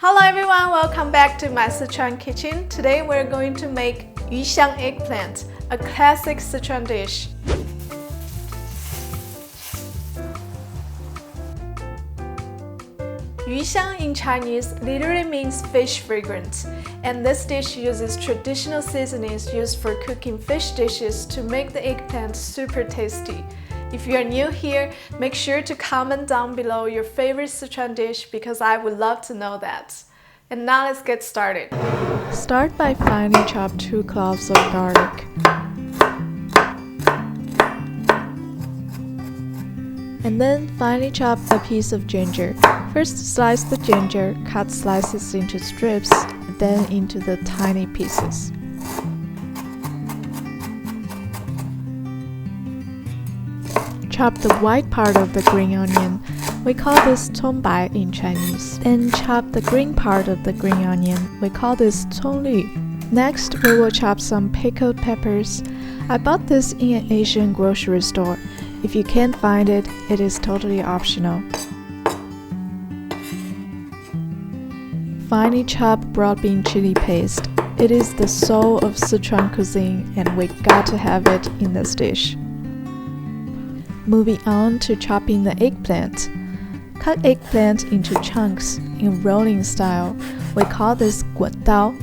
Hello everyone, welcome back to my Sichuan kitchen. Today we're going to make Yu Xiang Eggplant, a classic Sichuan dish. Yu Xiang in Chinese literally means fish fragrant, and this dish uses traditional seasonings used for cooking fish dishes to make the eggplant super tasty. If you are new here, make sure to comment down below your favorite Sichuan dish because I would love to know that. And now let's get started. Start by finely chop 2 cloves of garlic. And then finely chop a piece of ginger. First slice the ginger, cut slices into strips, then into the tiny pieces. Chop the white part of the green onion. We call this 葱白 in Chinese. Then chop the green part of the green onion. We call this 葱绿. Next, we will chop some pickled peppers. I bought this in an Asian grocery store. If you can't find it, it is totally optional. Finely chopped broad bean chili paste. It is the soul of Sichuan cuisine, and we got to have it in this dish. Moving on to chopping the eggplant. Cut eggplant into chunks in rolling style. We call this 滚刀.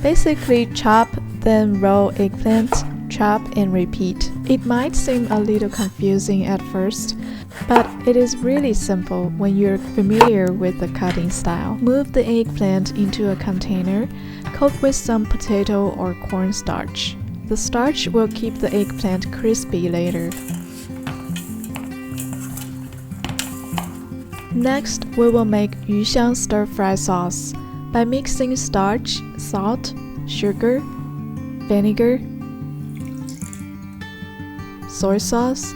Basically, chop, then roll eggplant, chop and repeat. It might seem a little confusing at first, but it is really simple when you're familiar with the cutting style. Move the eggplant into a container, coat with some potato or cornstarch. The starch will keep the eggplant crispy later. Next, we will make Yu Xiang stir-fry sauce by mixing starch, salt, sugar, vinegar, soy sauce,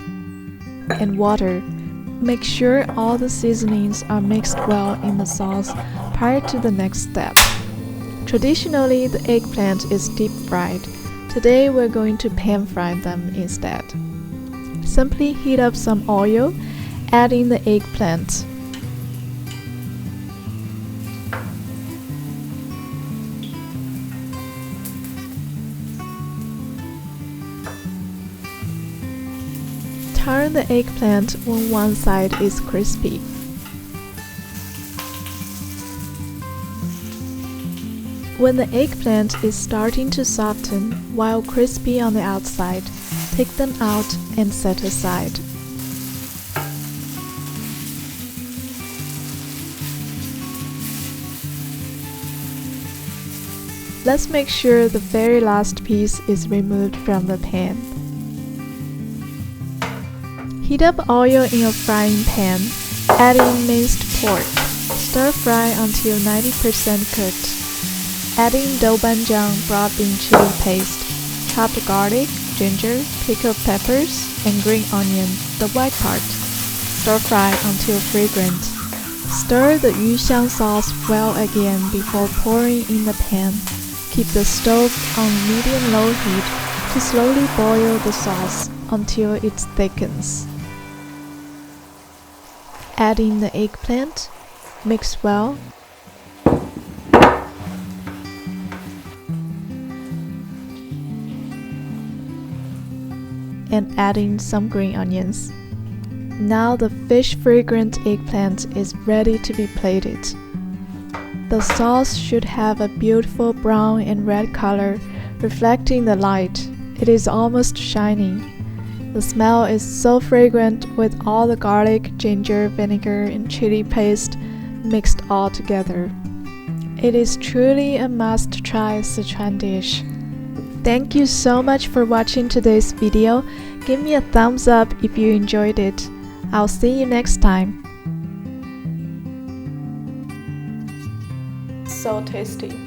and water. Make sure all the seasonings are mixed well in the sauce prior to the next step. Traditionally, the eggplant is deep-fried. Today, we're going to pan-fry them instead. Simply heat up some oil, add in the eggplant. Turn the eggplant when one side is crispy. When the eggplant is starting to soften while crispy on the outside, take them out and set aside. Let's make sure the very last piece is removed from the pan. Heat up oil in a frying pan, add in minced pork. Stir fry until 90% cooked. Add in Doubanjiang broad bean chili paste, chopped garlic, ginger, pickled peppers, and green onion, the white part. Stir fry until fragrant. Stir the Yu Xiang sauce well again before pouring in the pan. Keep the stove on medium-low heat to slowly boil the sauce until it thickens. Add in the eggplant, mix well, and add in some green onions. Now the fish fragrant eggplant is ready to be plated. The sauce should have a beautiful brown and red color reflecting the light. It is almost shiny. The smell is so fragrant with all the garlic, ginger, vinegar, and chili paste mixed all together. It is truly a must-try Sichuan dish. Thank you so much for watching today's video. Give me a thumbs up if you enjoyed it. I'll see you next time. So tasty.